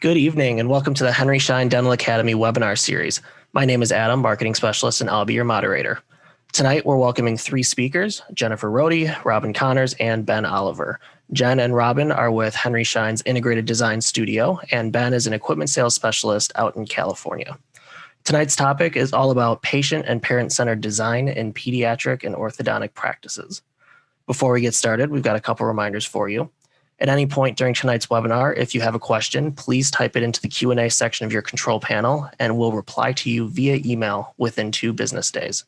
Good evening and welcome to the Henry Schein Dental Academy webinar series. My name is Adam, Marketing Specialist, and I'll be your moderator. Tonight, we're welcoming three speakers, Jennifer Rohde, Robin Connors, and Ben Oliver. Jen and Robin are with Henry Schein's Integrated Design Studio, and Ben is an equipment sales specialist out in California. Tonight's topic is all about patient and parent-centered design in pediatric and orthodontic practices. Before we get started, we've got a couple reminders for you. At any point during tonight's webinar, if you have a question, please type it into the Q&A section of your control panel, and we'll reply to you via email within 2 business days.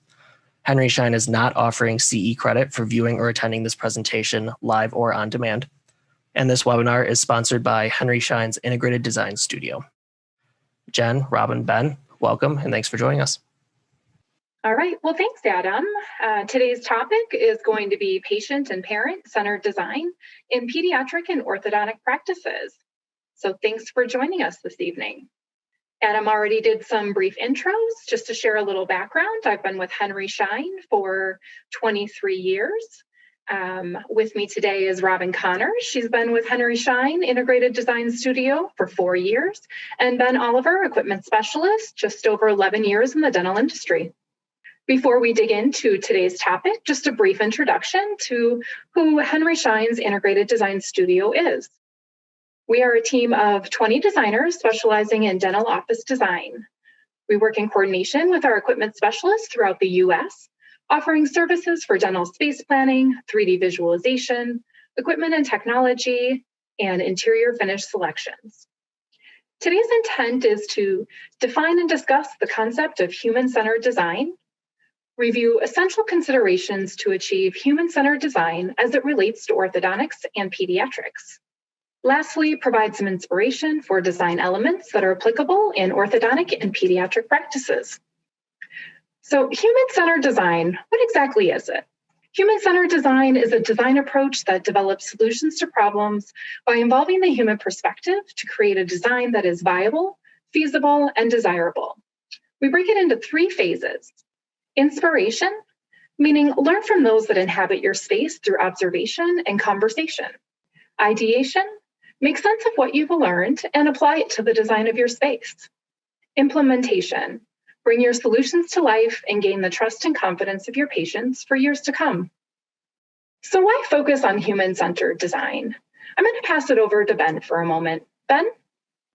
Henry Schein is not offering CE credit for viewing or attending this presentation live or on demand. And this webinar is sponsored by Henry Schein's Integrated Design Studio. Jen, Robin, Ben, welcome, and thanks for joining us. All right, well, thanks, Adam. Today's topic is going to be patient and parent-centered design in pediatric and orthodontic practices. So thanks for joining us this evening. Adam already did some brief intros. Just to share a little background, I've been with Henry Schein for 23 years. With me today is Robin Connors. She's been with Henry Schein Integrated Design Studio for 4 years, and Ben Oliver, equipment specialist, just over 11 years in the dental industry. Before we dig into today's topic, just a brief introduction to who Henry Schein's Integrated Design Studio is. We are a team of 20 designers specializing in dental office design. We work in coordination with our equipment specialists throughout the U.S., offering services for dental space planning, 3D visualization, equipment and technology, and interior finish selections. Today's intent is to define and discuss the concept of human-centered design, review essential considerations to achieve human-centered design as it relates to orthodontics and pediatrics. Lastly, provide some inspiration for design elements that are applicable in orthodontic and pediatric practices. So human-centered design, what exactly is it? Human-centered design is a design approach that develops solutions to problems by involving the human perspective to create a design that is viable, feasible, and desirable. We break it into 3 phases. Inspiration, meaning learn from those that inhabit your space through observation and conversation. Ideation, make sense of what you've learned and apply it to the design of your space. Implementation, bring your solutions to life and gain the trust and confidence of your patients for years to come. So why focus on human-centered design? I'm going to pass it over to Ben for a moment. Ben?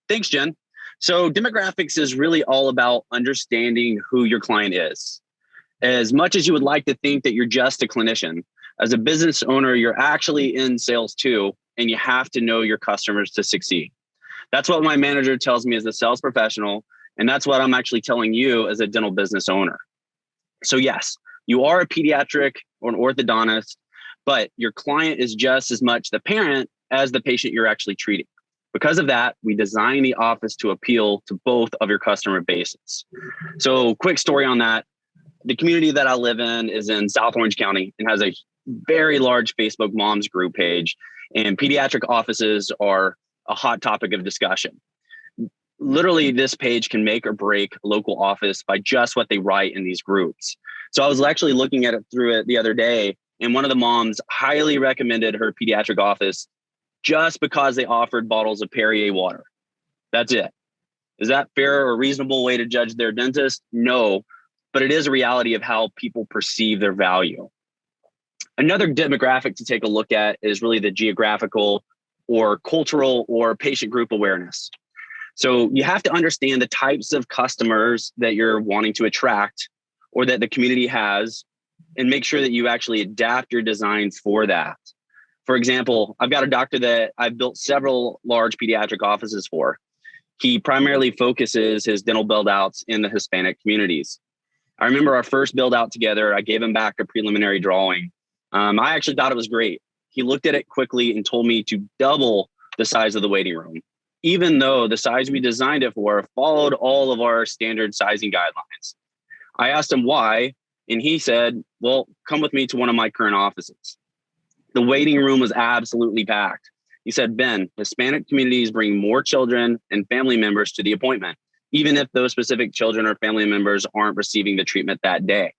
Thanks, Jen. So demographics is really all about understanding who your client is. As much as you would like to think that you're just a clinician, as a business owner, you're actually in sales too, and you have to know your customers to succeed. That's what my manager tells me as a sales professional, and that's what I'm actually telling you as a dental business owner. So yes, you are a pediatric or an orthodontist, but your client is just as much the parent as the patient you're actually treating. Because of that, we design the office to appeal to both of your customer bases. So quick story on that. The community that I live in is in South Orange County and has a very large Facebook moms group page, and pediatric offices are a hot topic of discussion. Literally, this page can make or break a local office by just what they write in these groups. So I was actually looking at it through it the other day, and one of the moms highly recommended her pediatric office just because they offered bottles of Perrier water. That's it. Is that fair or reasonable way to judge their dentist? No. But it is a reality of how people perceive their value. Another demographic to take a look at is really the geographical or cultural or patient group awareness. So you have to understand the types of customers that you're wanting to attract or that the community has, and make sure that you actually adapt your designs for that. For example, I've got a doctor that I've built several large pediatric offices for. He primarily focuses his dental build outs in the Hispanic communities. I remember our first build out together, I gave him back a preliminary drawing. I actually thought it was great. He looked at it quickly and told me to double the size of the waiting room, even though the size we designed it for followed all of our standard sizing guidelines. I asked him why, and he said, well, come with me to one of my current offices. The waiting room was absolutely packed. He said, Ben, Hispanic communities bring more children and family members to the appointment, even if those specific children or family members aren't receiving the treatment that day.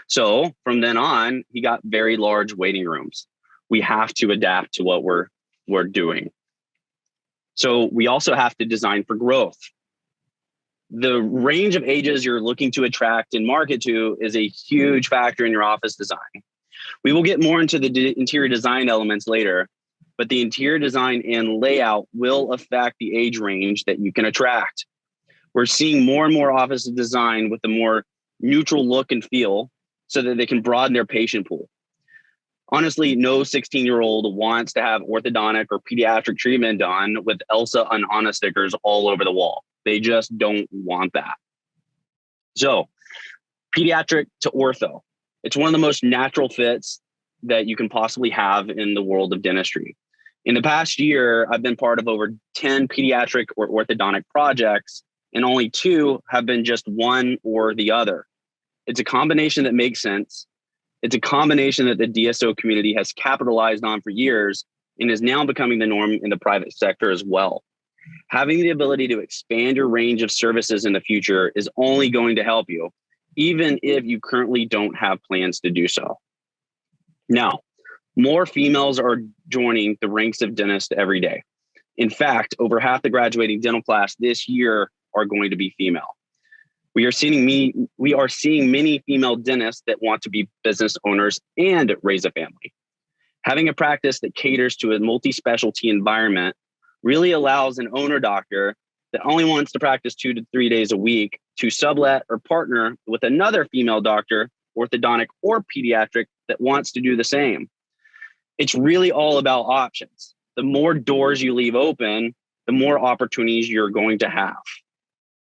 So from then on, he got very large waiting rooms. We have to adapt to what we're doing. So we also have to design for growth. The range of ages you're looking to attract and market to is a huge factor in your office design. We will get more into the interior design elements later, but the interior design and layout will affect the age range that you can attract. We're seeing more and more office design with a more neutral look and feel so that they can broaden their patient pool. Honestly, no 16-year-old wants to have orthodontic or pediatric treatment done with Elsa and Anna stickers all over the wall. They just don't want that. So, pediatric to ortho. It's one of the most natural fits that you can possibly have in the world of dentistry. In the past year, I've been part of over 10 pediatric or orthodontic projects, and only 2 have been just one or the other. It's a combination that makes sense. It's a combination that the DSO community has capitalized on for years and is now becoming the norm in the private sector as well. Having the ability to expand your range of services in the future is only going to help you, even if you currently don't have plans to do so. Now, more females are joining the ranks of dentists every day. In fact, over half the graduating dental class this year are going to be female. We are seeing many female dentists that want to be business owners and raise a family. Having a practice that caters to a multi-specialty environment really allows an owner doctor that only wants to practice 2 to 3 days a week to sublet or partner with another female doctor, orthodontic or pediatric, that wants to do the same. It's really all about options. The more doors you leave open, the more opportunities you're going to have.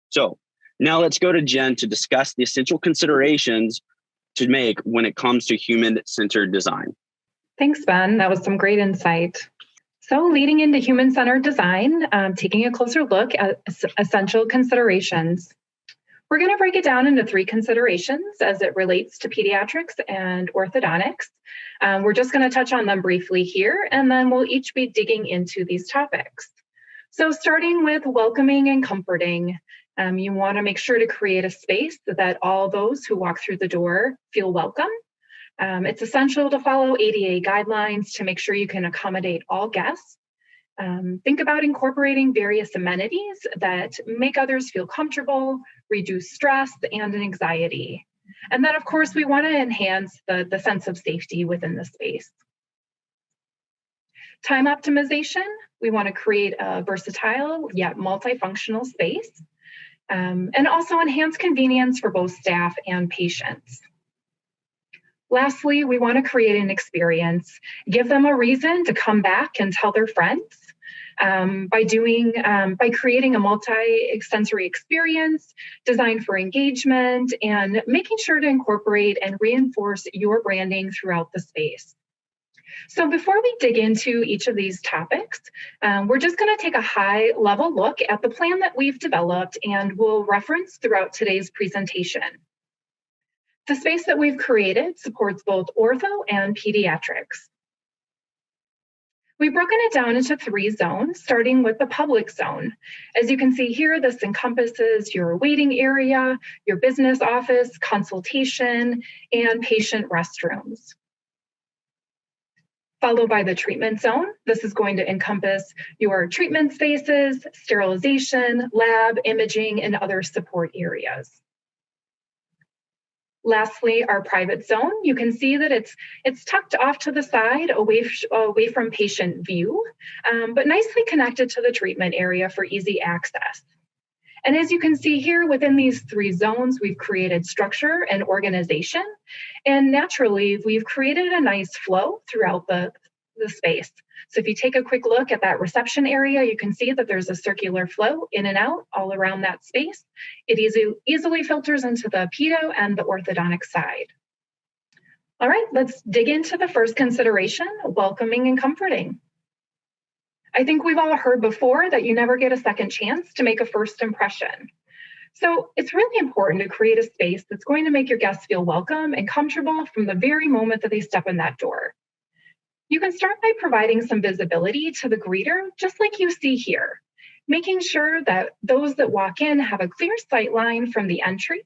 So now let's go to Jen to discuss the essential considerations to make when it comes to human-centered design. Thanks, Ben. That was some great insight. So leading into human-centered design, taking a closer look at essential considerations. We're going to break it down into 3 considerations as it relates to pediatrics and orthodontics. We're just going to touch on them briefly here, and then we'll each be digging into these topics. So starting with welcoming and comforting, you want to make sure to create a space that all those who walk through the door feel welcome. It's essential to follow ADA guidelines to make sure you can accommodate all guests. Think about incorporating various amenities that make others feel comfortable, reduce stress and anxiety. And then, of course, we want to enhance the sense of safety within the space. Time optimization, we want to create a versatile yet multifunctional space, and also enhance convenience for both staff and patients. Lastly, we want to create an experience, give them a reason to come back and tell their friends by creating a multi-sensory experience designed for engagement and making sure to incorporate and reinforce your branding throughout the space. So before we dig into each of these topics, we're just going to take a high-level look at the plan that we've developed and we'll reference throughout today's presentation. The space that we've created supports both ortho and pediatrics. We've broken it down into 3 zones, starting with the public zone. As you can see here, this encompasses your waiting area, your business office, consultation, and patient restrooms. Followed by the treatment zone. This is going to encompass your treatment spaces, sterilization, lab, imaging, and other support areas. Lastly, our private zone, you can see that it's tucked off to the side, away from patient view, but nicely connected to the treatment area for easy access. And as you can see here, within these 3 zones, we've created structure and organization, and naturally, we've created a nice flow throughout the space. So if you take a quick look at that reception area, you can see that there's a circular flow in and out all around that space. It easily filters into the pedo and the orthodontic side. All right, let's dig into the first consideration, welcoming and comforting. I think we've all heard before that you never get a second chance to make a first impression. So it's really important to create a space that's going to make your guests feel welcome and comfortable from the very moment that they step in that door. You can start by providing some visibility to the greeter, just like you see here, making sure that those that walk in have a clear sight line from the entry.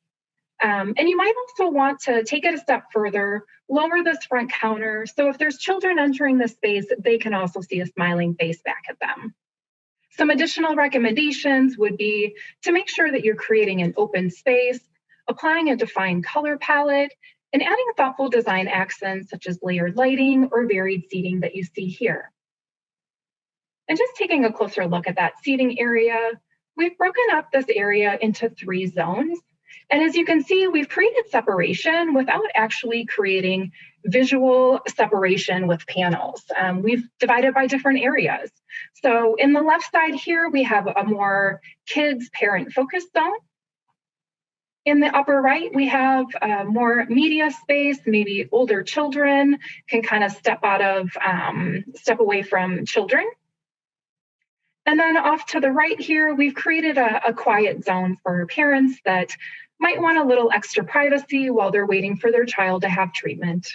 And you might also want to take it a step further, lower this front counter, so if there's children entering the space, they can also see a smiling face back at them. Some additional recommendations would be to make sure that you're creating an open space, applying a defined color palette, and adding thoughtful design accents such as layered lighting or varied seating that you see here. And just taking a closer look at that seating area, we've broken up this area into 3 zones. And as you can see, we've created separation without actually creating visual separation with panels. We've divided by different areas. So in the left side here, we have a more kids parent focused zone. In the upper right, we have more media space, maybe older children can kind of step away from children. And then off to the right here, we've created a quiet zone for parents that might want a little extra privacy while they're waiting for their child to have treatment.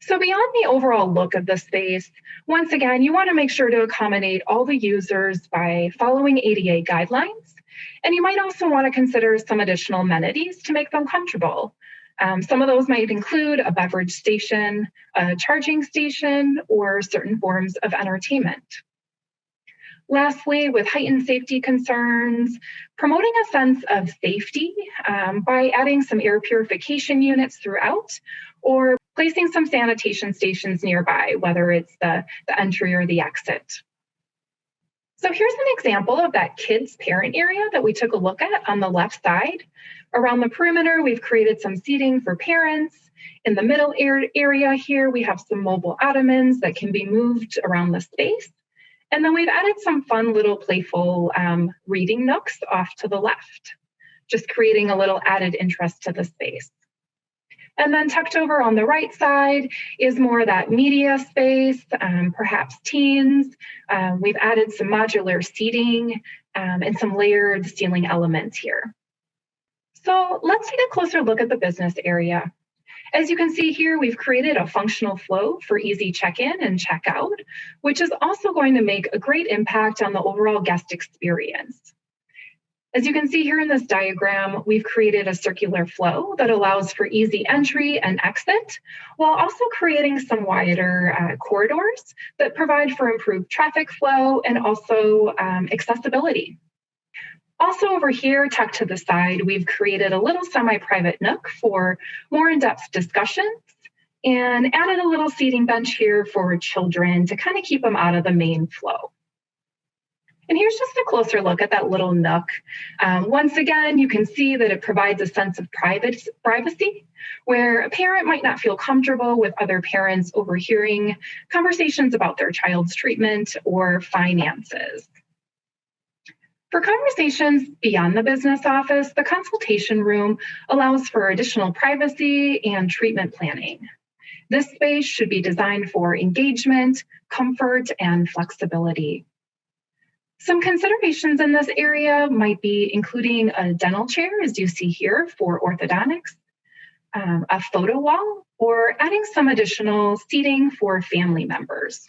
So beyond the overall look of the space, once again, you want to make sure to accommodate all the users by following ADA guidelines. And you might also want to consider some additional amenities to make them comfortable. Some of those might include a beverage station, a charging station, or certain forms of entertainment. Lastly, with heightened safety concerns, promoting a sense of safety by adding some air purification units throughout, or placing some sanitation stations nearby, whether it's the entry or the exit. So here's an example of that kids parent area that we took a look at on the left side. Around the perimeter, we've created some seating for parents. In the middle area here, we have some mobile ottomans that can be moved around the space. And then we've added some fun little playful reading nooks off to the left, just creating a little added interest to the space. And then tucked over on the right side is more that media space, perhaps teens. We've added some modular seating and some layered ceiling elements here. So let's take a closer look at the business area. As you can see here, we've created a functional flow for easy check-in and check-out, which is also going to make a great impact on the overall guest experience. As you can see here in this diagram, we've created a circular flow that allows for easy entry and exit, while also creating some wider corridors that provide for improved traffic flow and also accessibility. Also over here, tucked to the side, we've created a little semi-private nook for more in-depth discussions and added a little seating bench here for children to kind of keep them out of the main flow. And here's just a closer look at that little nook. Once again, you can see that it provides a sense of privacy, where a parent might not feel comfortable with other parents overhearing conversations about their child's treatment or finances. For conversations beyond the business office, the consultation room allows for additional privacy and treatment planning. This space should be designed for engagement, comfort, and flexibility. Some considerations in this area might be including a dental chair, as you see here, for orthodontics, a photo wall, or adding some additional seating for family members.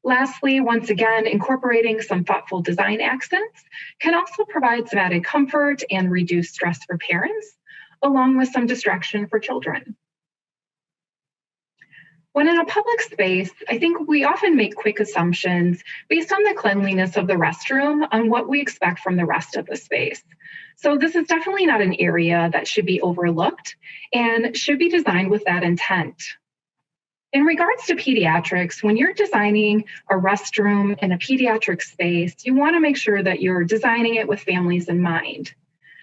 Lastly, once again, incorporating some thoughtful design accents can also provide some added comfort and reduce stress for parents, along with some distraction for children. When in a public space, I think we often make quick assumptions based on the cleanliness of the restroom on what we expect from the rest of the space. So this is definitely not an area that should be overlooked and should be designed with that intent. In regards to pediatrics, when you're designing a restroom in a pediatric space, you want to make sure that you're designing it with families in mind.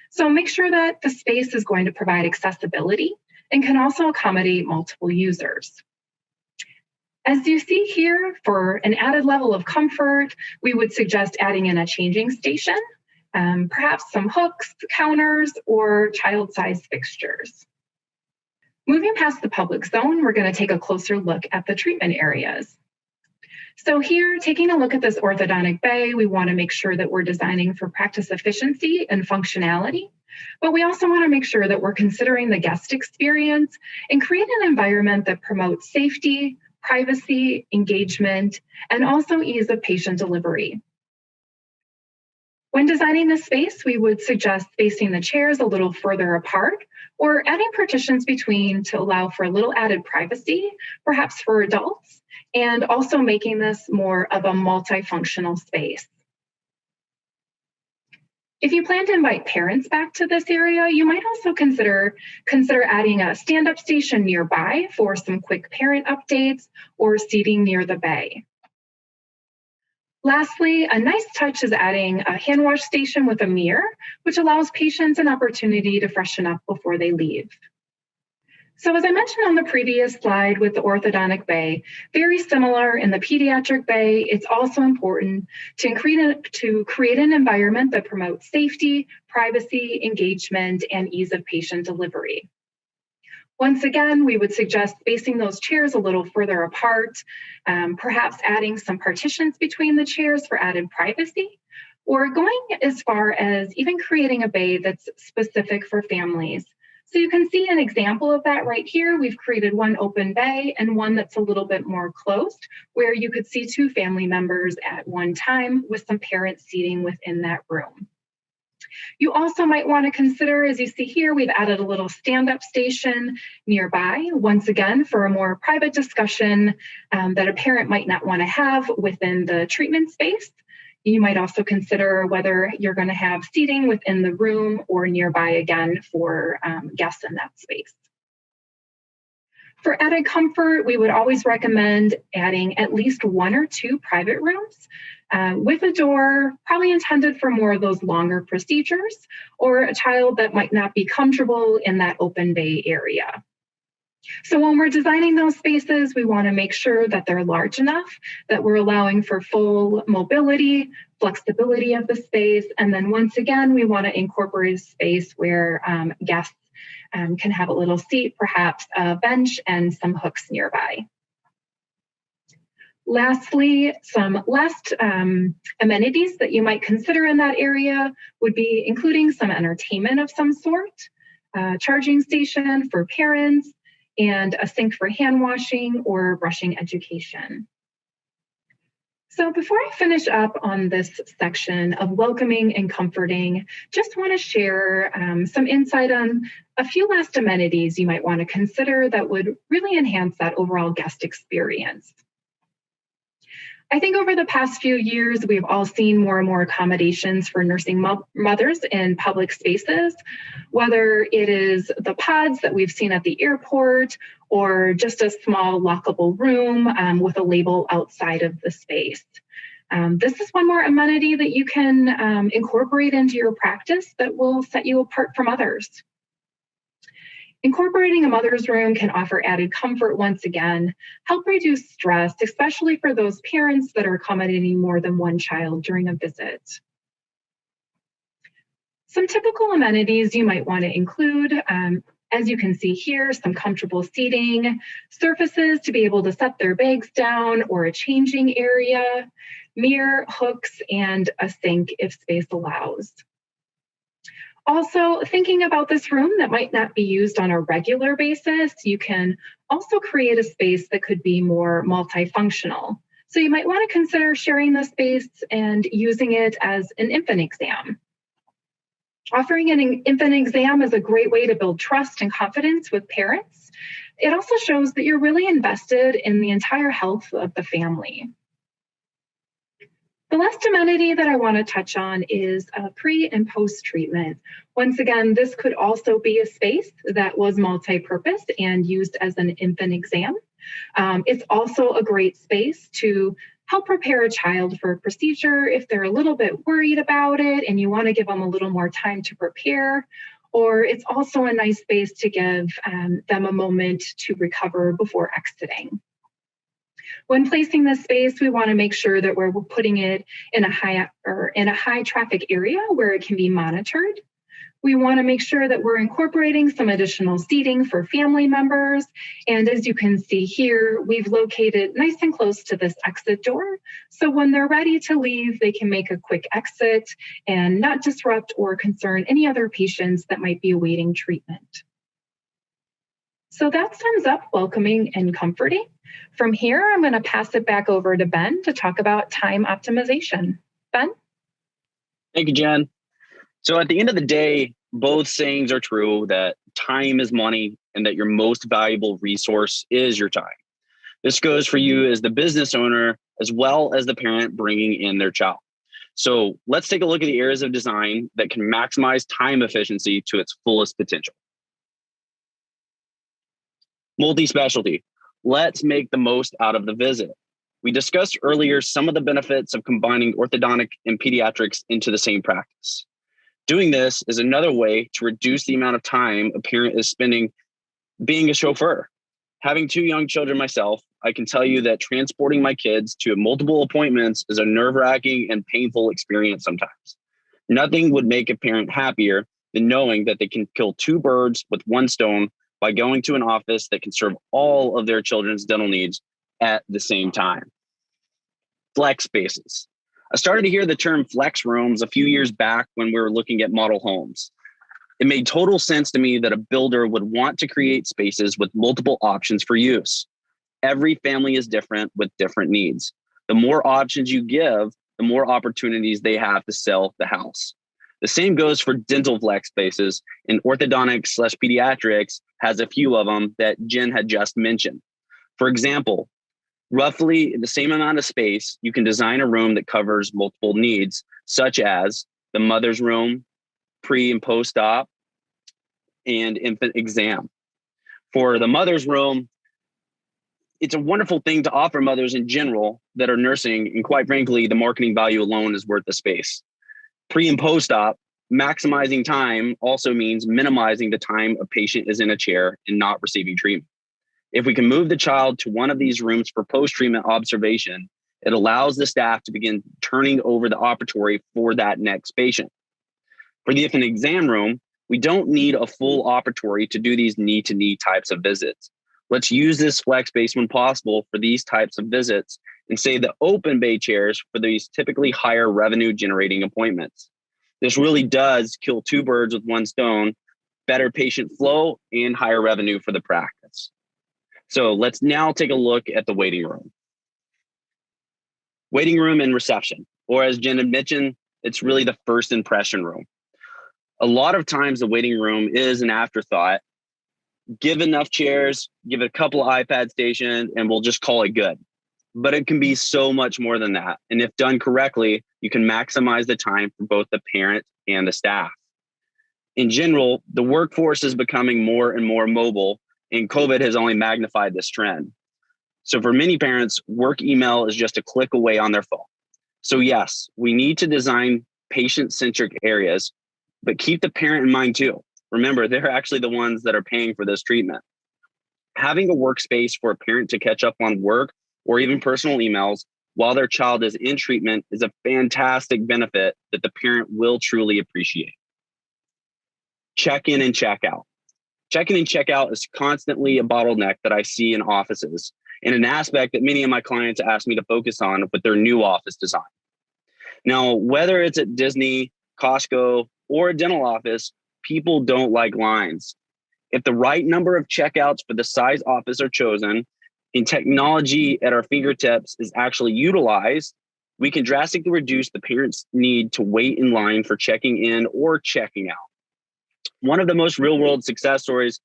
So make sure that the space is going to provide accessibility and can also accommodate multiple users. As you see here, for an added level of comfort, we would suggest adding in a changing station, perhaps some hooks, counters, or child-sized fixtures. Moving past the public zone, we're going to take a closer look at the treatment areas. So here, taking a look at this orthodontic bay, we want to make sure that we're designing for practice efficiency and functionality, but we also want to make sure that we're considering the guest experience and create an environment that promotes safety, privacy, engagement, and also ease of patient delivery. When designing the space, we would suggest spacing the chairs a little further apart or adding partitions between to allow for a little added privacy, perhaps for adults, and also making this more of a multifunctional space. If you plan to invite parents back to this area, you might also consider adding a stand-up station nearby for some quick parent updates or seating near the bay. Lastly, a nice touch is adding a hand wash station with a mirror, which allows patients an opportunity to freshen up before they leave. So as I mentioned on the previous slide with the orthodontic bay, very similar in the pediatric bay, it's also important to create an environment that promotes safety, privacy, engagement, and ease of patient delivery. Once again, we would suggest spacing those chairs a little further apart, perhaps adding some partitions between the chairs for added privacy, or going as far as even creating a bay that's specific for families. So you can see an example of that right here. We've created one open bay and one that's a little bit more closed, where you could see 2 family members at one time with some parents seating within that room. You also might want to consider, as you see here, we've added a little stand-up station nearby, once again, for a more private discussion that a parent might not want to have within the treatment space. You might also consider whether you're going to have seating within the room or nearby again for guests in that space. For added comfort, we would always recommend adding at least 1 or 2 private rooms with a door, probably intended for more of those longer procedures or a child that might not be comfortable in that open bay area. So when we're designing those spaces, we want to make sure that they're large enough that we're allowing for full mobility, flexibility of the space. And then once again, we want to incorporate a space where guests can have a little seat, perhaps a bench and some hooks nearby. Lastly, some last amenities that you might consider in that area would be including some entertainment of some sort, charging station for parents, and a sink for hand washing or brushing education. So before I finish up on this section of welcoming and comforting, just want to share some insight on a few last amenities you might want to consider that would really enhance that overall guest experience. I think over the past few years, we've all seen more and more accommodations for nursing mothers in public spaces, whether it is the pods that we've seen at the airport or just a small lockable room with a label outside of the space. This is one more amenity that you can incorporate into your practice that will set you apart from others. Incorporating a mother's room can offer added comfort once again, help reduce stress, especially for those parents that are accommodating more than one child during a visit. Some typical amenities you might want to include, as you can see here, some comfortable seating, surfaces to be able to set their bags down or a changing area, mirror, hooks, and a sink if space allows. Also, thinking about this room that might not be used on a regular basis, you can also create a space that could be more multifunctional. So you might want to consider sharing the space and using it as an infant exam. Offering an infant exam is a great way to build trust and confidence with parents. It also shows that you're really invested in the entire health of the family. The last amenity that I want to touch on is pre and post treatment. Once again, this could also be a space that was multi-purpose and used as an infant exam. It's also a great space to help prepare a child for a procedure if they're a little bit worried about it and you want to give them a little more time to prepare. Or it's also a nice space to give them a moment to recover before exiting. When placing this space, we want to make sure that we're putting it in a high traffic area where it can be monitored. We want to make sure that we're incorporating some additional seating for family members. And as you can see here, we've located nice and close to this exit door. So when they're ready to leave, they can make a quick exit and not disrupt or concern any other patients that might be awaiting treatment. So that sums up welcoming and comforting. From here, I'm going to pass it back over to Ben to talk about time optimization. Ben? Thank you, Jen. So at the end of the day, both sayings are true that time is money and that your most valuable resource is your time. This goes for you as the business owner, as well as the parent bringing in their child. So let's take a look at the areas of design that can maximize time efficiency to its fullest potential. Multi-specialty. Let's make the most out of the visit. We discussed earlier some of the benefits of combining orthodontic and pediatrics into the same practice. Doing this is another way to reduce the amount of time a parent is spending being a chauffeur. Having 2 young children myself, I can tell you that transporting my kids to multiple appointments is a nerve-wracking and painful experience sometimes. Nothing would make a parent happier than knowing that they can kill 2 birds with 1 stone by going to an office that can serve all of their children's dental needs at the same time. Flex spaces. I started to hear the term flex rooms a few years back when we were looking at model homes. It made total sense to me that a builder would want to create spaces with multiple options for use. Every family is different with different needs. The more options you give, the more opportunities they have to sell the house. The same goes for dental flex spaces, and orthodontics/pediatrics has a few of them that Jen had just mentioned. For example, roughly the same amount of space, you can design a room that covers multiple needs, such as the mother's room, pre and post-op, and infant exam. For the mother's room, it's a wonderful thing to offer mothers in general that are nursing, and quite frankly, the marketing value alone is worth the space. Pre and post-op, maximizing time also means minimizing the time a patient is in a chair and not receiving treatment. If we can move the child to one of these rooms for post-treatment observation, it allows the staff to begin turning over the operatory for that next patient. For the infant exam room, we don't need a full operatory to do these knee-to-knee types of visits. Let's use this flex space when possible for these types of visits and save the open bay chairs for these typically higher revenue generating appointments. This really does kill 2 birds with 1 stone, better patient flow and higher revenue for the practice. So let's now take a look at the waiting room. Waiting room and reception, or as Jen had mentioned, it's really the first impression room. A lot of times the waiting room is an afterthought. Give enough chairs, give it a couple of iPad stations, and we'll just call it good. But it can be so much more than that. And if done correctly, you can maximize the time for both the parent and the staff. In general, the workforce is becoming more and more mobile, and COVID has only magnified this trend. So for many parents, work email is just a click away on their phone. So yes, we need to design patient-centric areas, but keep the parent in mind too. Remember, they're actually the ones that are paying for this treatment. Having a workspace for a parent to catch up on work or even personal emails while their child is in treatment is a fantastic benefit that the parent will truly appreciate. Check-in and check-out. Check-in and check-out is constantly a bottleneck that I see in offices, and an aspect that many of my clients ask me to focus on with their new office design. Now, whether it's at Disney, Costco, or a dental office, people don't like lines. If the right number of checkouts for the size office are chosen and technology at our fingertips is actually utilized, we can drastically reduce the parent's need to wait in line for checking in or checking out. One of the most real-world success stories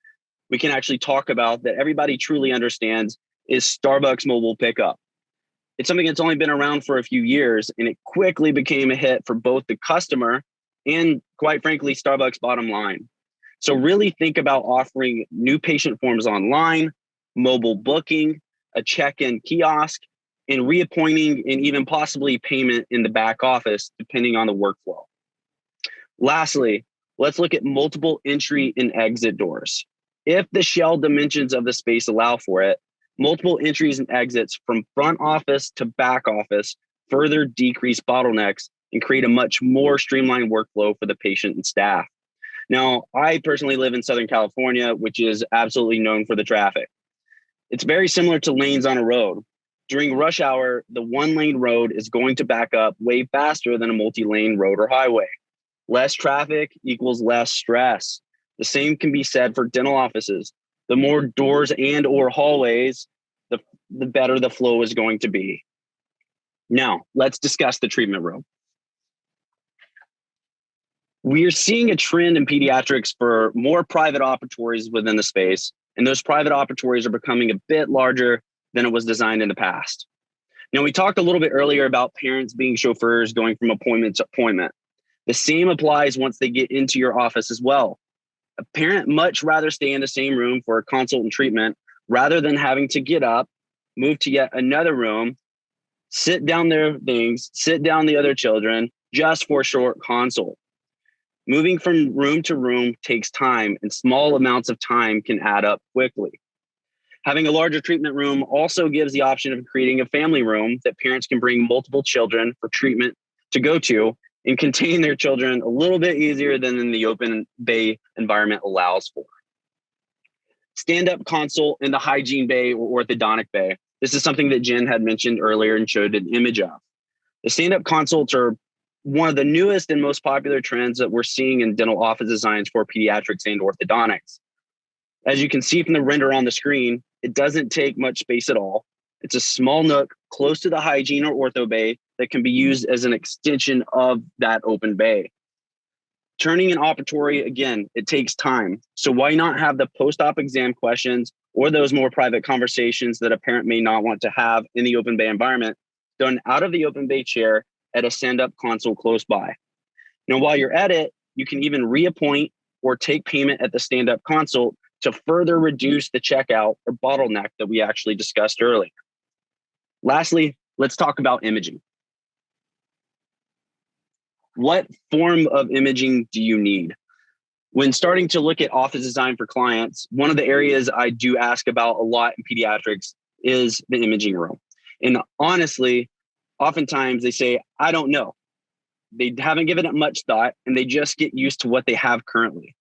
we can actually talk about that everybody truly understands is Starbucks mobile pickup. It's something that's only been around for a few years, and it quickly became a hit for both the customer and, quite frankly, Starbucks' bottom line. So really think about offering new patient forms online, mobile booking, a check-in kiosk, and reappointing and even possibly payment in the back office, depending on the workflow. Lastly, let's look at multiple entry and exit doors. If the shell dimensions of the space allow for it, multiple entries and exits from front office to back office further decrease bottlenecks and create a much more streamlined workflow for the patient and staff. Now, I personally live in Southern California, which is absolutely known for the traffic. It's very similar to lanes on a road. During rush hour, the 1-lane road is going to back up way faster than a multi-lane road or highway. Less traffic equals less stress. The same can be said for dental offices. The more doors and or hallways, the better the flow is going to be. Now, let's discuss the treatment room. We are seeing a trend in pediatrics for more private operatories within the space, and those private operatories are becoming a bit larger than it was designed in the past. Now, we talked a little bit earlier about parents being chauffeurs going from appointment to appointment. The same applies once they get into your office as well. A parent much rather stay in the same room for a consult and treatment rather than having to get up, move to yet another room, sit down their things, sit down the other children just for a short consult. Moving from room to room takes time, and small amounts of time can add up quickly. Having a larger treatment room also gives the option of creating a family room that parents can bring multiple children for treatment to go to and contain their children a little bit easier than in the open bay environment allows for. Stand-up consult in the hygiene bay or orthodontic bay. This is something that Jen had mentioned earlier and showed an image of. The stand-up consults are one of the newest and most popular trends that we're seeing in dental office designs for pediatrics and orthodontics. As you can see from the render on the screen, it doesn't take much space at all. It's a small nook close to the hygiene or ortho bay that can be used as an extension of that open bay. Turning an operatory, again, it takes time. So why not have the post-op exam questions or those more private conversations that a parent may not want to have in the open bay environment done out of the open bay chair at a stand-up console close by. Now, while you're at it, you can even reappoint or take payment at the stand-up console to further reduce the checkout or bottleneck that we actually discussed earlier. Lastly, let's talk about imaging. What form of imaging do you need? When starting to look at office design for clients, one of the areas I do ask about a lot in pediatrics is the imaging room. And honestly, oftentimes they say, I don't know. They haven't given it much thought and they just get used to what they have currently.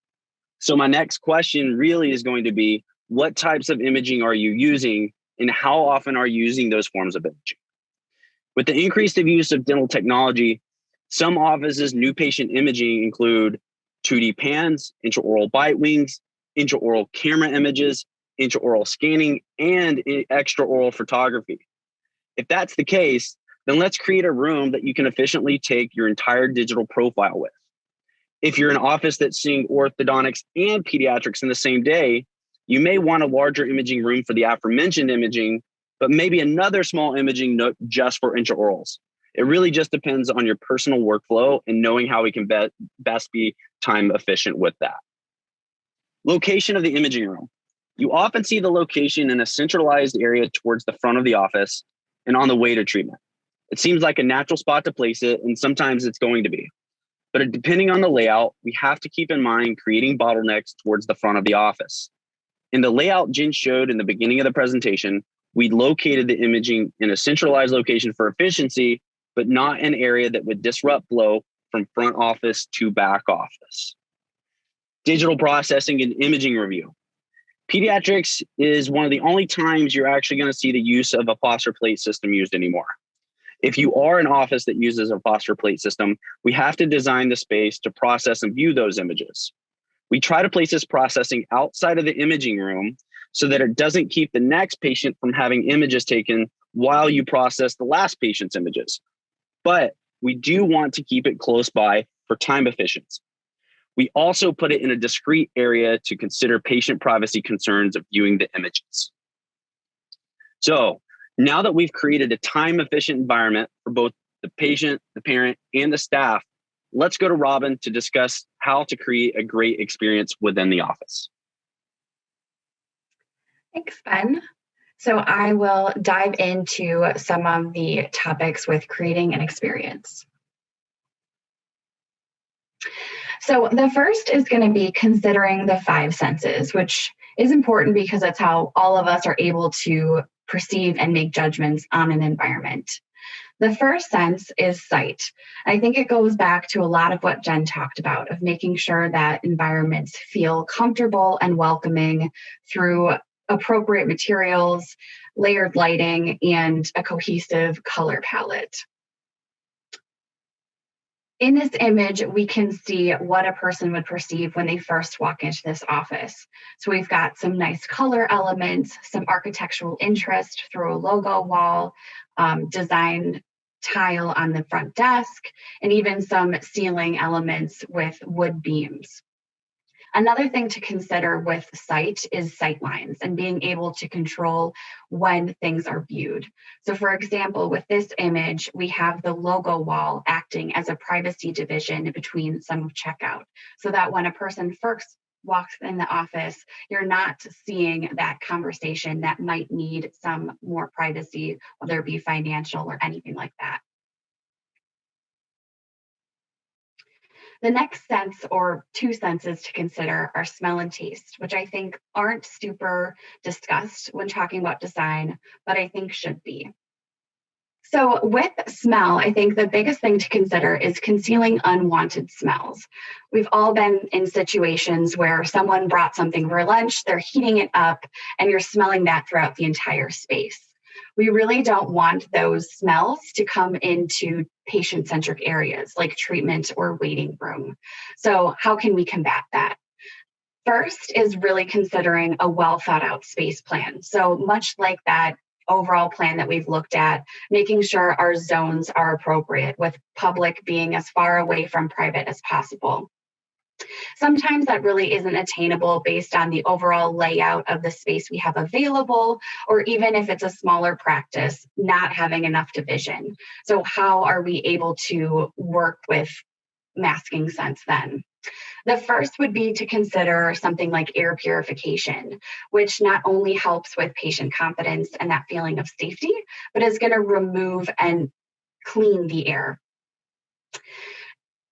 So my next question really is going to be, what types of imaging are you using and how often are you using those forms of imaging? With the increased use of dental technology, some offices' new patient imaging include 2D pans, intraoral bite wings, intraoral camera images, intraoral scanning, and extraoral photography. If that's the case, then let's create a room that you can efficiently take your entire digital profile with. If you're an office that's seeing orthodontics and pediatrics in the same day, you may want a larger imaging room for the aforementioned imaging, but maybe another small imaging nook just for intraorals. It really just depends on your personal workflow and knowing how we can best be time efficient with that. Location of the imaging room. You often see the location in a centralized area towards the front of the office and on the way to treatment. It seems like a natural spot to place it, and sometimes it's going to be. But depending on the layout, we have to keep in mind creating bottlenecks towards the front of the office. In the layout Jen showed in the beginning of the presentation, we located the imaging in a centralized location for efficiency, but not an area that would disrupt flow from front office to back office. Digital processing and imaging review. Pediatrics is one of the only times you're actually going to see the use of a phosphor plate system used anymore. If you are an office that uses a phosphor plate system, we have to design the space to process and view those images. We try to place this processing outside of the imaging room so that it doesn't keep the next patient from having images taken while you process the last patient's images. But we do want to keep it close by for time efficiency. We also put it in a discrete area to consider patient privacy concerns of viewing the images. So now that we've created a time-efficient environment for both the patient, the parent, and the staff, let's go to Robin to discuss how to create a great experience within the office. Thanks, Ben. So I will dive into some of the topics with creating an experience. So the first is going to be considering the 5 senses, which is important because that's how all of us are able to perceive and make judgments on an environment. The first sense is sight. I think it goes back to a lot of what Jen talked about, of making sure that environments feel comfortable and welcoming through appropriate materials, layered lighting, and a cohesive color palette. In this image, we can see what a person would perceive when they first walk into this office. So we've got some nice color elements, some architectural interest through a logo wall, design tile on the front desk, and even some ceiling elements with wood beams. Another thing to consider with sight is sight lines and being able to control when things are viewed. So for example, with this image, we have the logo wall acting as a privacy division between some of checkout, so that when a person first walks in the office, you're not seeing that conversation that might need some more privacy, whether it be financial or anything like that. The next sense, or two senses to consider, are smell and taste, which I think aren't super discussed when talking about design, but I think should be. So with smell, I think the biggest thing to consider is concealing unwanted smells. We've all been in situations where someone brought something for lunch, they're heating it up, and you're smelling that throughout the entire space. We really don't want those smells to come into patient-centric areas like treatment or waiting room. So how can we combat that? First is really considering a well thought out space plan. So much like that overall plan that we've looked at, making sure our zones are appropriate, with public being as far away from private as possible. Sometimes that really isn't attainable based on the overall layout of the space we have available, or even if it's a smaller practice, not having enough division. So how are we able to work with masking sense then? The first would be to consider something like air purification, which not only helps with patient confidence and that feeling of safety, but is going to remove and clean the air.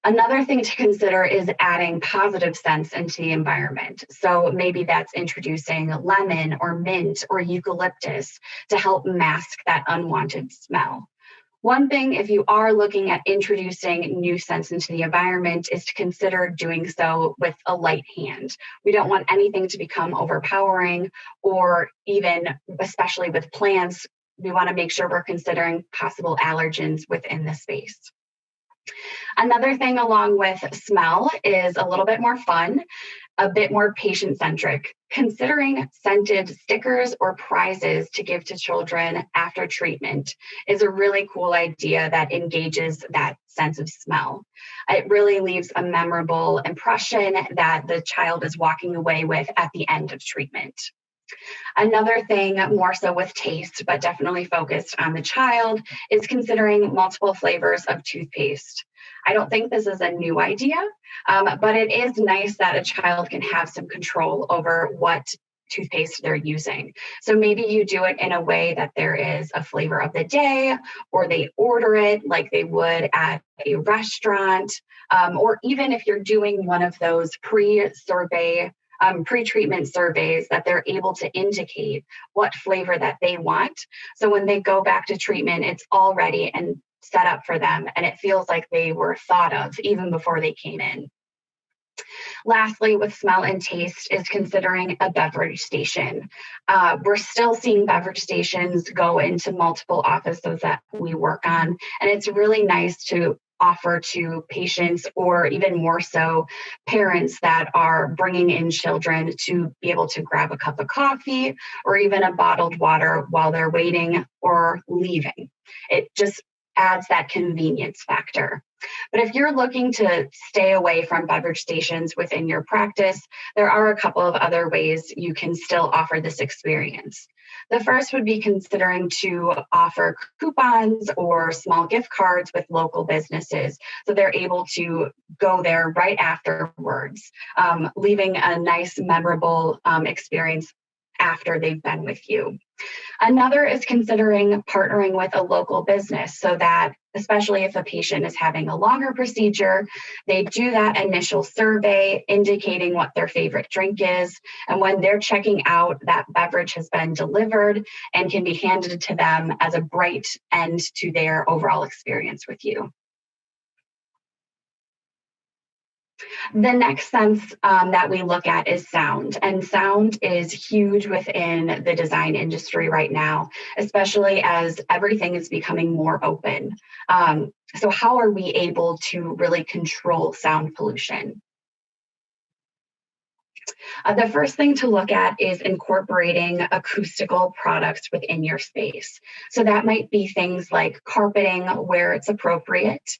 Another thing to consider is adding positive scents into the environment. So maybe that's introducing lemon or mint or eucalyptus to help mask that unwanted smell. One thing, if you are looking at introducing new scents into the environment, is to consider doing so with a light hand. We don't want anything to become overpowering, or even, especially with plants, we want to make sure we're considering possible allergens within the space. Another thing along with smell is a little bit more fun, a bit more patient-centric. Considering scented stickers or prizes to give to children after treatment is a really cool idea that engages that sense of smell. It really leaves a memorable impression that the child is walking away with at the end of treatment. Another thing, more so with taste, but definitely focused on the child, is considering multiple flavors of toothpaste. I don't think this is a new idea, but it is nice that a child can have some control over what toothpaste they're using. So maybe you do it in a way that there is a flavor of the day, or they order it like they would at a restaurant, or even if you're doing one of those pre-treatment surveys, that they're able to indicate what flavor that they want. So when they go back to treatment, it's all ready and set up for them, and it feels like they were thought of even before they came in. Lastly, with smell and taste is considering a beverage station. We're still seeing beverage stations go into multiple offices that we work on, and it's really nice to offer to patients, or even more so parents that are bringing in children, to be able to grab a cup of coffee or even a bottled water while they're waiting or leaving. It just adds that convenience factor. But if you're looking to stay away from beverage stations within your practice, there are a couple of other ways you can still offer this experience. The first would be considering to offer coupons or small gift cards with local businesses, so they're able to go there right afterwards, leaving a nice, memorable experience after they've been with you. Another is considering partnering with a local business, so that, especially if a patient is having a longer procedure, they do that initial survey indicating what their favorite drink is. And when they're checking out, that beverage has been delivered and can be handed to them as a bright end to their overall experience with you. The next sense that we look at is sound, and sound is huge within the design industry right now, especially as everything is becoming more open. So how are we able to really control sound pollution? The first thing to look at is incorporating acoustical products within your space. So that might be things like carpeting where it's appropriate,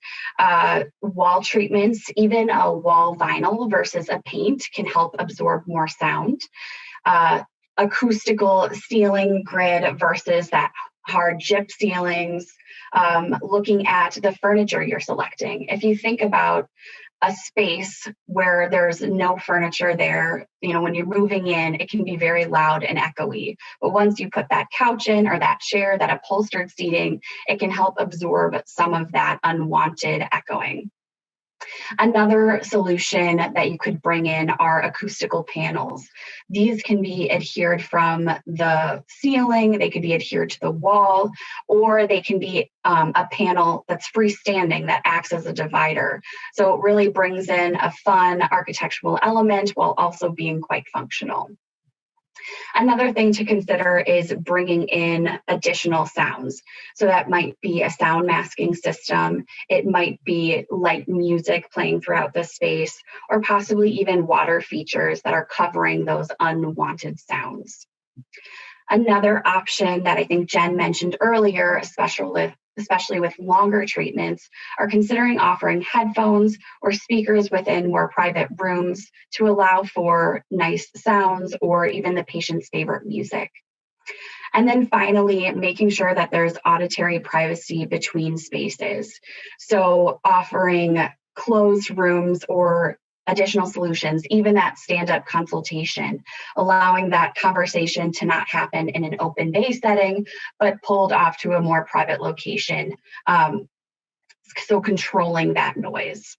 wall treatments, even a wall vinyl versus a paint can help absorb more sound. Acoustical ceiling grid versus that hard gyp ceilings, looking at the furniture you're selecting. If you think about a space where there's no furniture there, when you're moving in, it can be very loud and echoey. But once you put that couch in or that chair, that upholstered seating, it can help absorb some of that unwanted echoing. Another solution that you could bring in are acoustical panels. These can be adhered from the ceiling, they could be adhered to the wall, or they can be a panel that's freestanding that acts as a divider. So it really brings in a fun architectural element while also being quite functional. Another thing to consider is bringing in additional sounds. So that might be a sound masking system, it might be light music playing throughout the space, or possibly even water features that are covering those unwanted sounds. Another option that I think Jen mentioned earlier, especially with longer treatments, are considering offering headphones or speakers within more private rooms to allow for nice sounds or even the patient's favorite music. And then finally, making sure that there's auditory privacy between spaces. So offering closed rooms or additional solutions, even that stand-up consultation, allowing that conversation to not happen in an open day setting, but pulled off to a more private location. So controlling that noise.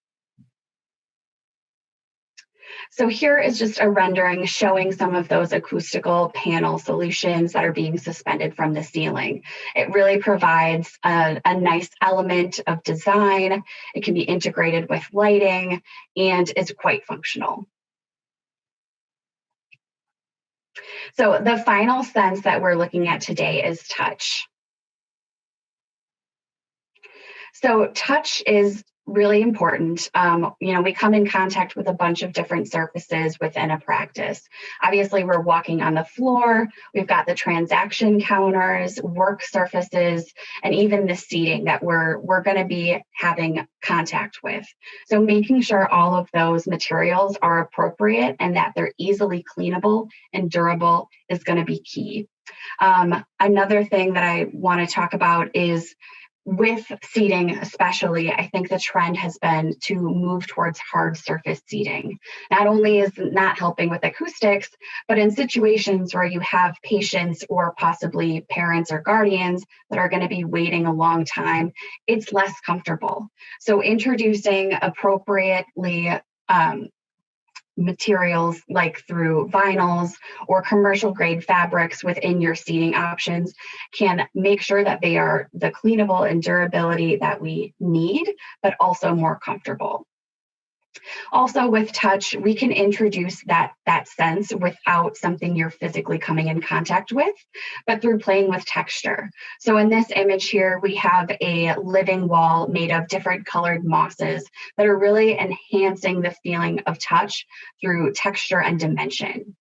So here is just a rendering showing some of those acoustical panel solutions that are being suspended from the ceiling. It really provides a nice element of design. It can be integrated with lighting and is quite functional. So the final sense that we're looking at today is touch. So touch is really important. We come in contact with a bunch of different surfaces within a practice. Obviously, we're walking on the floor. We've got the transaction counters, work surfaces, and even the seating that we're going to be having contact with. So making sure all of those materials are appropriate and that they're easily cleanable and durable is going to be key. Another thing that I want to talk about is with seating especially, I think the trend has been to move towards hard surface seating. Not only is it not helping with acoustics, but in situations where you have patients or possibly parents or guardians that are going to be waiting a long time, it's less comfortable. So introducing appropriately materials like through vinyls or commercial grade fabrics within your seating options can make sure that they are the cleanable and durability that we need, but also more comfortable. Also with touch, we can introduce that sense without something you're physically coming in contact with, but through playing with texture. So in this image here, we have a living wall made of different colored mosses that are really enhancing the feeling of touch through texture and dimension.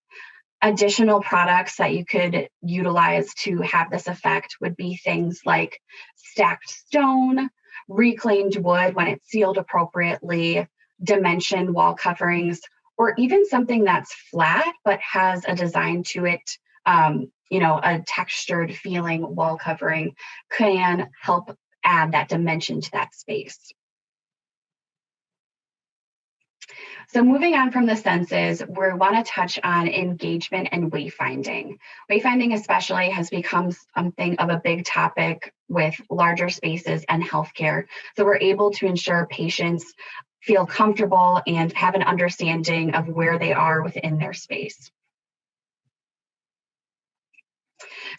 Additional products that you could utilize to have this effect would be things like stacked stone, reclaimed wood when it's sealed appropriately, dimension wall coverings, or even something that's flat but has a design to it, a textured feeling wall covering can help add that dimension to that space. So moving on from the senses, we want to touch on engagement and wayfinding. Wayfinding especially has become something of a big topic with larger spaces and healthcare. So we're able to ensure patients feel comfortable and have an understanding of where they are within their space.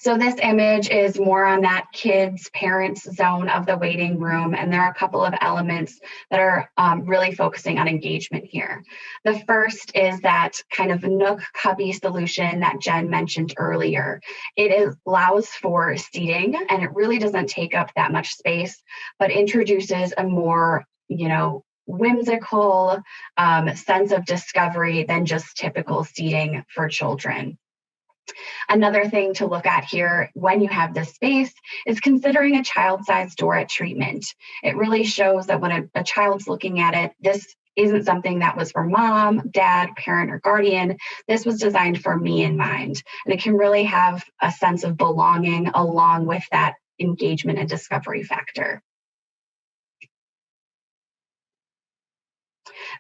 So this image is more on that kids, parents zone of the waiting room, and there are a couple of elements that are really focusing on engagement here. The first is that kind of nook cubby solution that Jen mentioned earlier. It allows for seating, and it really doesn't take up that much space, but introduces a more whimsical sense of discovery than just typical seating for children. Another thing to look at here when you have this space is considering a child-sized door at treatment. It really shows that when a child's looking at it, this isn't something that was for mom, dad, parent, or guardian. This was designed for me in mind. And it can really have a sense of belonging along with that engagement and discovery factor.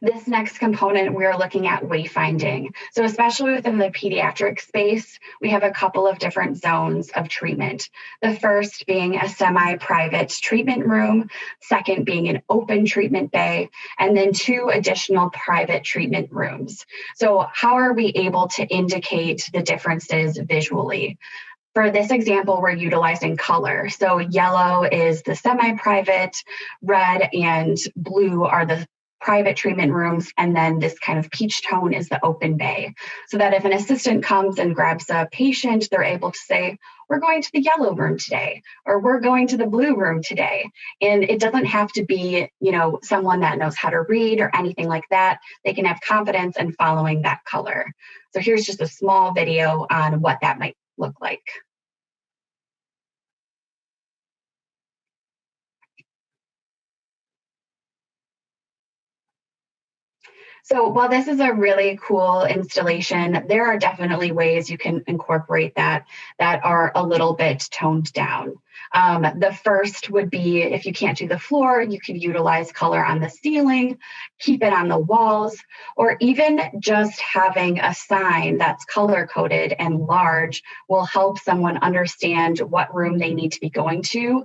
This next component, we're looking at wayfinding. So especially within the pediatric space, we have a couple of different zones of treatment. The first being a semi-private treatment room, second being an open treatment bay, and then 2 additional private treatment rooms. So how are we able to indicate the differences visually? For this example, we're utilizing color. So yellow is the semi-private, red and blue are the private treatment rooms, and then this kind of peach tone is the open bay. So that if an assistant comes and grabs a patient, they're able to say, we're going to the yellow room today, or we're going to the blue room today. And it doesn't have to be, someone that knows how to read or anything like that. They can have confidence in following that color. So here's just a small video on what that might look like. So while this is a really cool installation, there are definitely ways you can incorporate that are a little bit toned down. The first would be if you can't do the floor, you could utilize color on the ceiling, keep it on the walls, or even just having a sign that's color-coded and large will help someone understand what room they need to be going to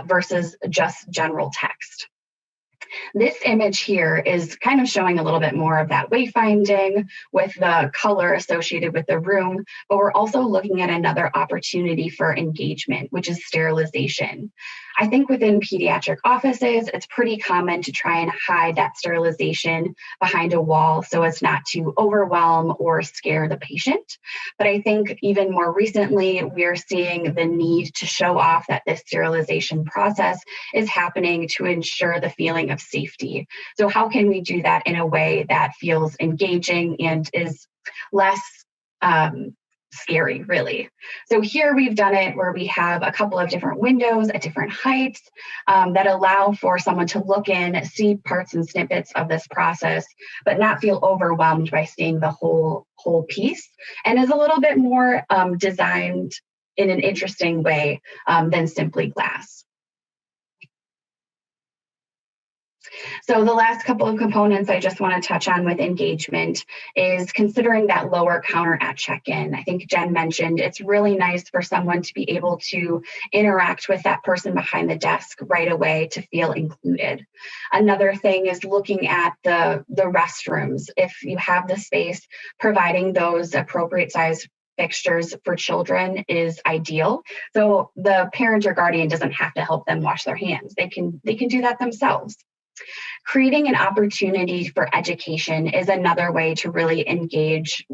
versus just general text. This image here is kind of showing a little bit more of that wayfinding with the color associated with the room, but we're also looking at another opportunity for engagement, which is sterilization. I think within pediatric offices, it's pretty common to try and hide that sterilization behind a wall so as not to overwhelm or scare the patient. But I think even more recently, we're seeing the need to show off that this sterilization process is happening to ensure the feeling of safety. So how can we do that in a way that feels engaging and is less scary, really? So here we've done it where we have a couple of different windows at different heights that allow for someone to look in, see parts and snippets of this process, but not feel overwhelmed by seeing the whole piece, and is a little bit more designed in an interesting way than simply glass. So the last couple of components I just want to touch on with engagement is considering that lower counter at check-in. I think Jen mentioned it's really nice for someone to be able to interact with that person behind the desk right away to feel included. Another thing is looking at the restrooms. If you have the space, providing those appropriate size fixtures for children is ideal. So the parent or guardian doesn't have to help them wash their hands. They can do that themselves. Creating an opportunity for education is another way to really engage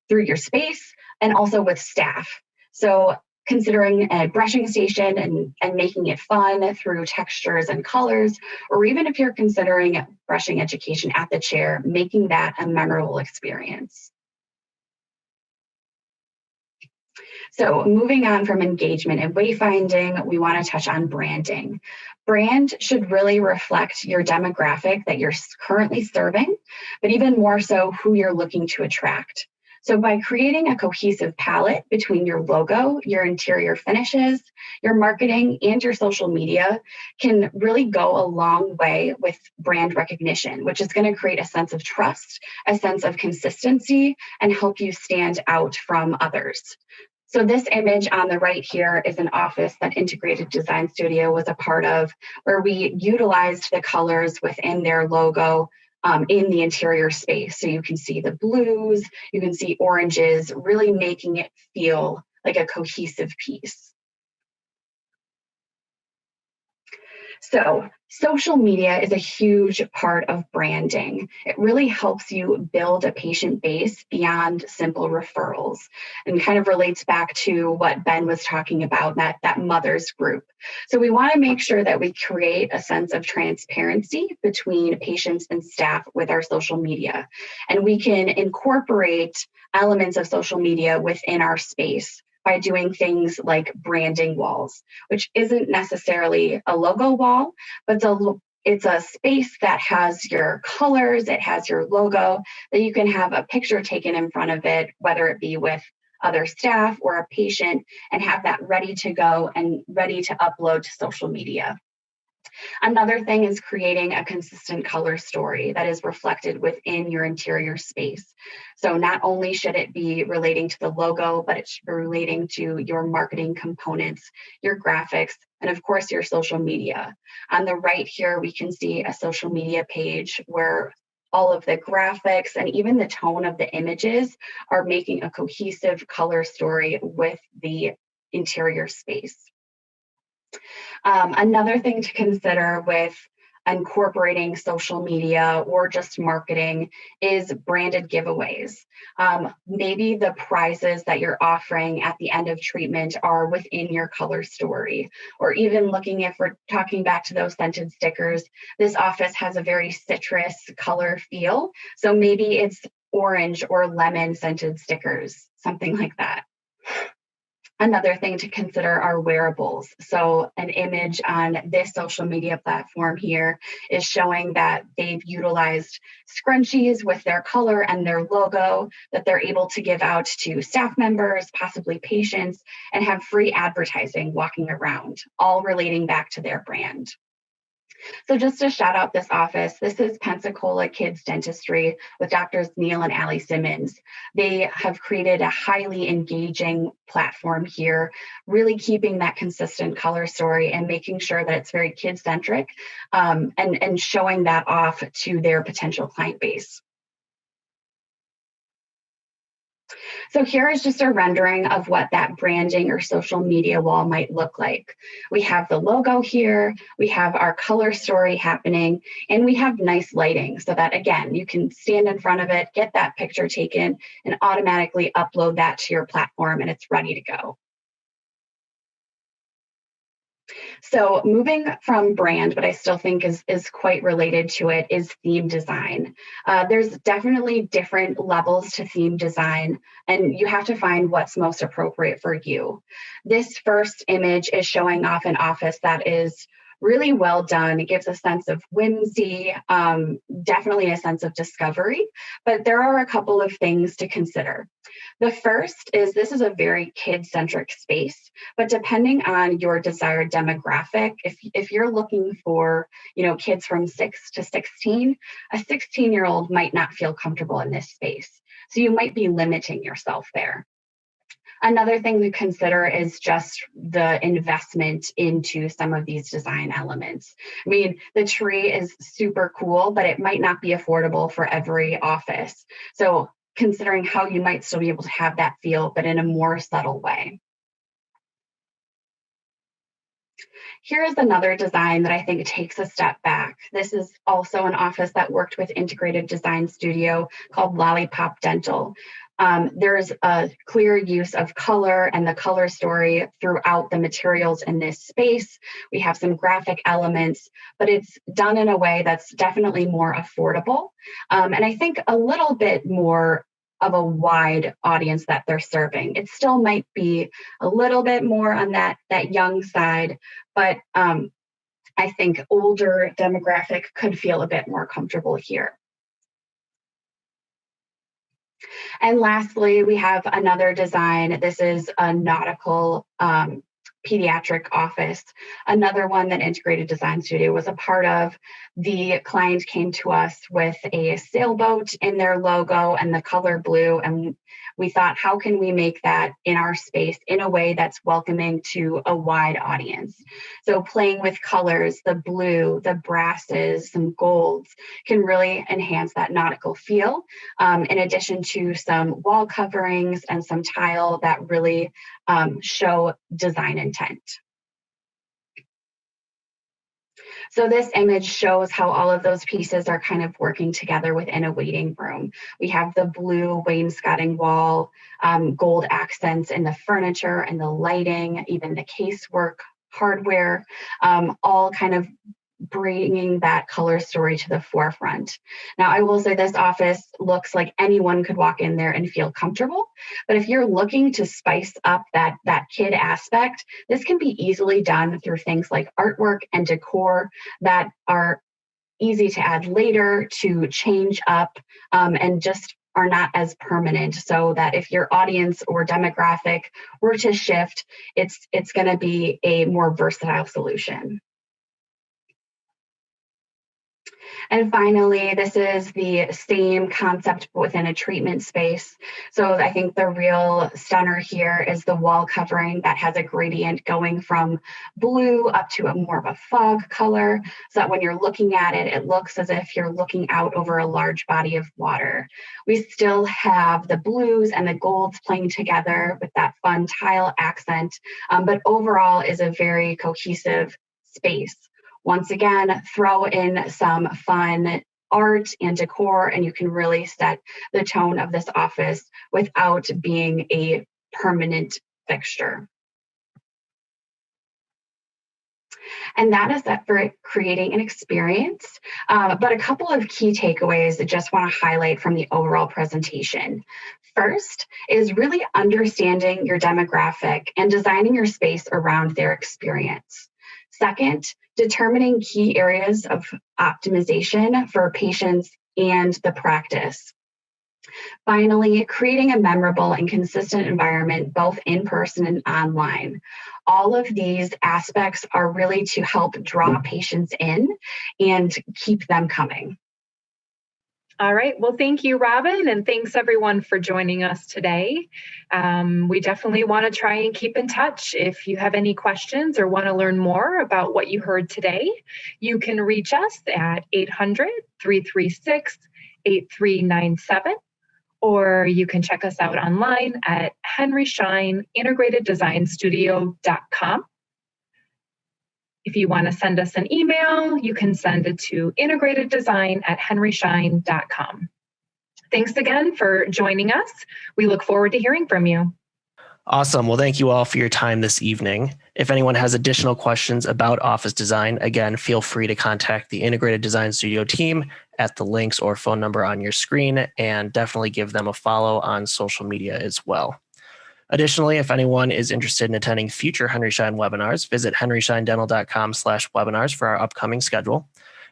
through your space and also with staff. So considering a brushing station and making it fun through textures and colors, or even if you're considering brushing education at the chair, making that a memorable experience. So moving on from engagement and wayfinding, we want to touch on branding. Brand should really reflect your demographic that you're currently serving, but even more so who you're looking to attract. So by creating a cohesive palette between your logo, your interior finishes, your marketing, and your social media can really go a long way with brand recognition, which is going to create a sense of trust, a sense of consistency, and help you stand out from others. So this image on the right here is an office that Integrated Design Studio was a part of, where we utilized the colors within their logo in the interior space. So you can see the blues, you can see oranges, really making it feel like a cohesive piece. So social media is a huge part of branding. It really helps you build a patient base beyond simple referrals, and kind of relates back to what Ben was talking about, that mothers group. So we want to make sure that we create a sense of transparency between patients and staff with our social media. And we can incorporate elements of social media within our space by doing things like branding walls, which isn't necessarily a logo wall, but it's a space that has your colors, it has your logo, that you can have a picture taken in front of it, whether it be with other staff or a patient, and have that ready to go and ready to upload to social media. Another thing is creating a consistent color story that is reflected within your interior space. So not only should it be relating to the logo, but it should be relating to your marketing components, your graphics, and of course, your social media. On the right here, we can see a social media page where all of the graphics and even the tone of the images are making a cohesive color story with the interior space. Another thing to consider with incorporating social media or just marketing is branded giveaways. Maybe the prizes that you're offering at the end of treatment are within your color story, or even looking, if we're talking back to those scented stickers, this office has a very citrus color feel. So maybe it's orange or lemon scented stickers, something like that. Another thing to consider are wearables. So an image on this social media platform here is showing that they've utilized scrunchies with their color and their logo that they're able to give out to staff members, possibly patients, and have free advertising walking around, all relating back to their brand. So just to shout out this office, this is Pensacola Kids Dentistry with Doctors Neil and Allie Simmons. They have created a highly engaging platform here, really keeping that consistent color story and making sure that it's very kid-centric, and showing that off to their potential client base. So here is just a rendering of what that branding or social media wall might look like. We have the logo here, we have our color story happening, and we have nice lighting so that, again, you can stand in front of it, get that picture taken, and automatically upload that to your platform, and it's ready to go. So moving from brand, but I still think is quite related to it, is theme design. There's definitely different levels to theme design, and you have to find what's most appropriate for you. This first image is showing off an office that is really well done. It gives a sense of whimsy, definitely a sense of discovery, but there are a couple of things to consider. The first is this is a very kid-centric space, but depending on your desired demographic, if you're looking for, kids from 6 to 16, a 16-year-old might not feel comfortable in this space. So you might be limiting yourself there. Another thing to consider is just the investment into some of these design elements. I mean, the tree is super cool, but it might not be affordable for every office. So considering how you might still be able to have that feel, but in a more subtle way. Here is another design that I think takes a step back. This is also an office that worked with Integrated Design Studio called Lollipop Dental. There's a clear use of color and the color story throughout the materials in this space. We have some graphic elements, but it's done in a way that's definitely more affordable. And I think a little bit more of a wide audience that they're serving. It still might be a little bit more on that young side, but I think older demographic could feel a bit more comfortable here. And lastly, we have another design. This is a nautical pediatric office, another one that Integrated Design Studio was a part of. The client came to us with a sailboat in their logo and the color blue, and we thought, how can we make that in our space in a way that's welcoming to a wide audience? So playing with colors, the blue, the brasses, some golds can really enhance that nautical feel, in addition to some wall coverings and some tile that really show design intent. So this image shows how all of those pieces are kind of working together within a waiting room. We have the blue wainscoting wall, gold accents in the furniture and the lighting, even the casework, hardware, all kind of bringing that color story to the forefront. Now, I will say this office looks like anyone could walk in there and feel comfortable, but if you're looking to spice up that kid aspect, this can be easily done through things like artwork and decor that are easy to add later, to change up, and just are not as permanent, so that if your audience or demographic were to shift, it's going to be a more versatile solution. And finally, this is the same concept within a treatment space. So I think the real stunner here is the wall covering that has a gradient going from blue up to a more of a fog color, so that when you're looking at it, it looks as if you're looking out over a large body of water. We still have the blues and the golds playing together with that fun tile accent, but overall is a very cohesive space. Once again, throw in some fun art and decor, and you can really set the tone of this office without being a permanent fixture. And that is that for creating an experience. But a couple of key takeaways I just want to highlight from the overall presentation. First is really understanding your demographic and designing your space around their experience. Second, determining key areas of optimization for patients and the practice. Finally, creating a memorable and consistent environment, both in person and online. All of these aspects are really to help draw patients in and keep them coming. All right. Well, thank you, Robin, and thanks everyone for joining us today. We definitely want to try and keep in touch. If you have any questions or want to learn more about what you heard today, you can reach us at 800-336-8397, or you can check us out online at Henry Schein IntegratedDesignStudio.com. If you want to send us an email, you can send it to integrateddesign@henryschein.com. Thanks again for joining us. We look forward to hearing from you. Awesome. Well, thank you all for your time this evening. If anyone has additional questions about office design, again, feel free to contact the Integrated Design Studio team at the links or phone number on your screen, and definitely give them a follow on social media as well. Additionally, if anyone is interested in attending future Henry Schein webinars, visit henryscheindental.com/webinars for our upcoming schedule.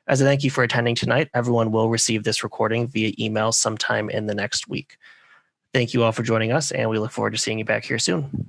As a thank you for attending tonight, everyone will receive this recording via email sometime in the next week. Thank you all for joining us, and we look forward to seeing you back here soon.